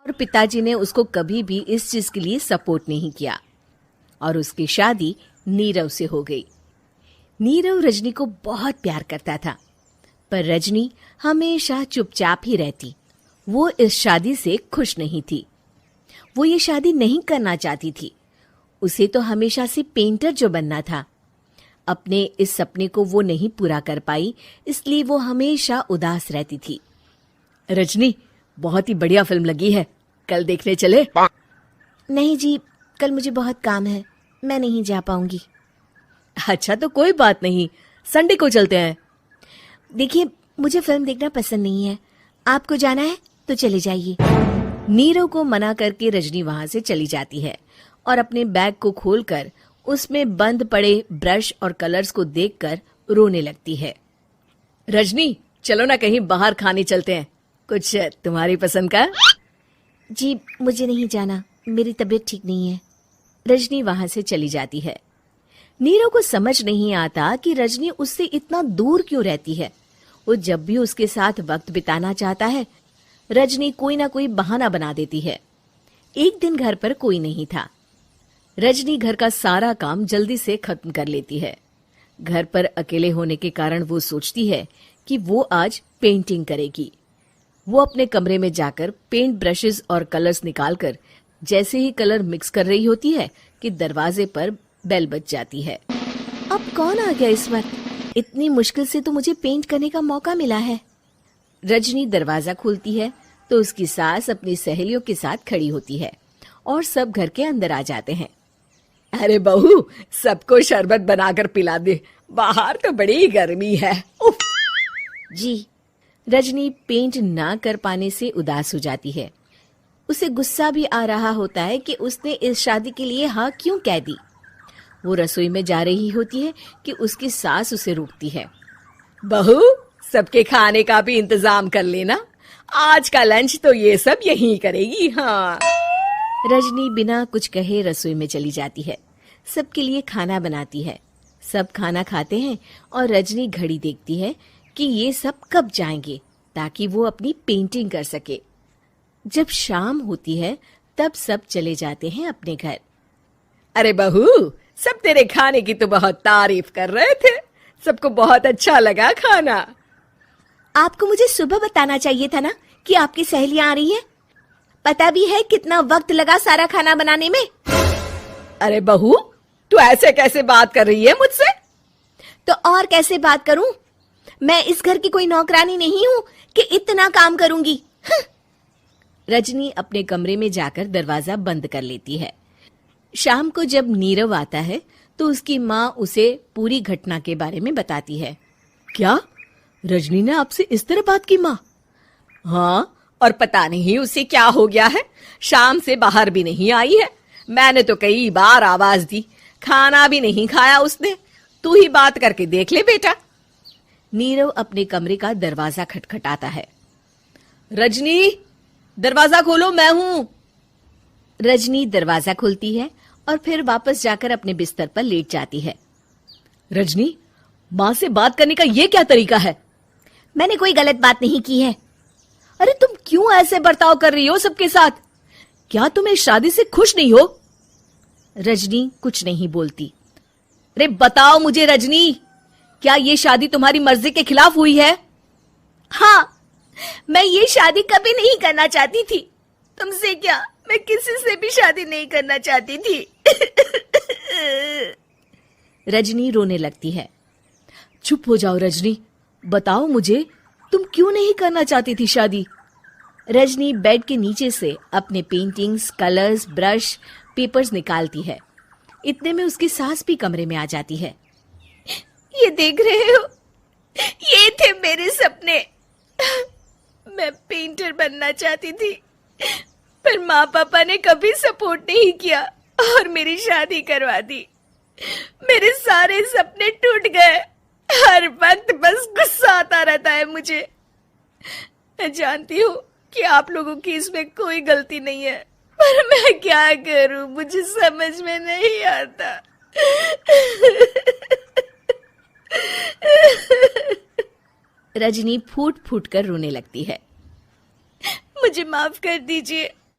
और पिताजी ने उसको कभी भी इस चीज के लिए सपोर्ट नहीं किया और उसकी शादी नीरव से हो गई। नीरव रजनी को बहुत प्यार करता था, पर रजनी हमेशा चुपचाप ही रहती। वो इस शादी से खुश नहीं थी। वो ये शादी नहीं करना चाहती थी। उसे तो हमेशा से पेंटर जो बनना था। अपने इस सपने को वो नहीं पूरा कर पाई, इसलिए वो हमेशा उदास रहती थी। रजनी, बहुत ही बढ़िया फिल्म लगी है, कल देखने चले? नहीं जी, कल मुझे बहुत काम है, मैं नहीं जा पाऊंगी। अच्छा तो कोई बात नहीं, संडे को चलते हैं। देखिए, मुझे फिल्म देखना पसंद नहीं है। आपको जाना है तो चले जाइए। नीरव को मना करके रजनी वहां से चली जाती है और अपने बैग को खोलकर उसमें बंद पड़े ब्रश और कलर्स को देखकर रोने लगती है। रजनी, चलो ना कहीं बाहर खाने चलते हैं, कुछ तुम्हारी पसंद का। जी, मुझे नहीं जाना, मेरी तबीयत ठीक नहीं है। रजनी वहां से चली जाती है। नीरव को समझ नहीं आता कि रजनी उससे इतना दूर क्यों रहती है। वो जब भी उसके साथ वक्त बिताना चाहता है, रजनी कोई ना कोई बहाना बना देती है। एक दिन घर पर कोई नहीं था। रजनी घर का सारा काम जल्दी से खत्म कर लेती है। घर पर अकेले होने के कारण वो सोचती है कि वो आज पेंटिंग करेगी। वो अपने कमरे में जाकर पेंट ब्रशेस और कलर्स निकालकर जैसे ही कलर मिक्स कर रही होती है कि दरवाजे पर बेल बज जाती है। अब कौन आ गया इस वक्त? इतनी मुश्किल से तो मुझे पेंट करने का मौका मिला है। रजनी दरवाजा खोलती है तो उसकी सास अपनी सहेलियों के साथ खड़ी होती है और सब घर के अंदर आ जाते हैं। अरे बहू, सबको शरबत बनाकर पिला दे, बाहर तो बड़ी गर्मी है। उफ। जी। रजनी पेंट ना कर पाने से उदास हो जाती है। उसे गुस्सा भी आ रहा होता है कि उसने इस शादी के लिए हाँ क्यों कह दी। वो रसोई में जा रही होती है कि उसकी सास उसे रोकती है। बहू, सबके खाने का भी इंतजाम कर लेना, आज का लंच तो ये सब यहीं करेगी। हाँ। रजनी बिना कुछ कहे रसोई में चली जाती है। सबके लिए खाना बनाती है। सब खाना खाते हैं और रजनी घड़ी देखती है कि ये सब कब जाएंगे ताकि वो अपनी पेंटिंग कर सके। जब शाम होती है तब सब चले जाते हैं अपने घर। अरे बहू, सब तेरे खाने की तो बहुत तारीफ कर रहे थे, सबको बहुत अच्छा लगा खाना। आपको मुझे सुबह बताना चाहिए था ना कि आपकी सहेलियां आ रही हैं। पता भी है कितना वक्त लगा सारा खाना बनाने में। अरे बहू, तू ऐसे कैसे बात कर रही है मुझसे? तो और कैसे बात करूं? मैं इस घर की कोई नौकरानी नहीं हूं कि इतना काम करूंगी। रजनी अपने कमरे में जाकर दरवाजा बंद कर लेती है। शाम को जब नीरव आता है तो उसकी माँ उसे पूरी घटना के बारे में बताती है। क्या रजनी ने आपसे इस तरह बात की माँ? हाँ, और पता नहीं उसे क्या हो गया है, शाम से बाहर भी नहीं आई है। मैंने तो कई बार आवाज दी, खाना भी नहीं खाया उसने। तू ही बात करके देख ले बेटा। नीरव अपने कमरे का दरवाजा खटखटाता है। रजनी, दरवाजा खोलो, मैं हूं। रजनी दरवाजा खोलती है और फिर वापस जाकर अपने बिस्तर पर लेट जाती है। रजनी, माँ से बात करने का ये क्या तरीका है? मैंने कोई गलत बात नहीं की है। अरे तुम क्यों ऐसे बर्ताव कर रही हो सबके साथ? क्या तुम इस शादी से खुश नहीं हो? रजनी कुछ नहीं बोलती। अरे बताओ मुझे रजनी, क्या ये शादी तुम्हारी मर्जी के खिलाफ हुई है? हाँ, मैं ये शादी कभी नहीं करना चाहती थी। तुमसे क्या, मैं किसी से भी शादी नहीं करना चाहती थी। रजनी रोने लगती है। चुप हो जाओ रजनी, बताओ मुझे, तुम क्यों नहीं करना चाहती थी शादी? रजनी बेड के नीचे से अपने पेंटिंग्स, कलर्स, ब्रश, पेपर्स निकालती है। इतने में उसकी सास भी कमरे में आ जाती है। ये देख रहे हो, ये थे मेरे सपने। मैं पेंटर बनना चाहती थी, पर माँ पापा ने कभी सपोर्ट नहीं किया और मेरी शादी करवा दी। मेरे सारे सपने टूट गए। हर वक्त बस गुस्सा आता रहता है मुझे। मैं जानती हूँ कि आप लोगों की इसमें कोई गलती नहीं है, पर मैं क्या करूँ, मुझे समझ में नहीं आता। रजनी फूट फूट कर रोने लगती है। मुझे माफ कर दीजिए,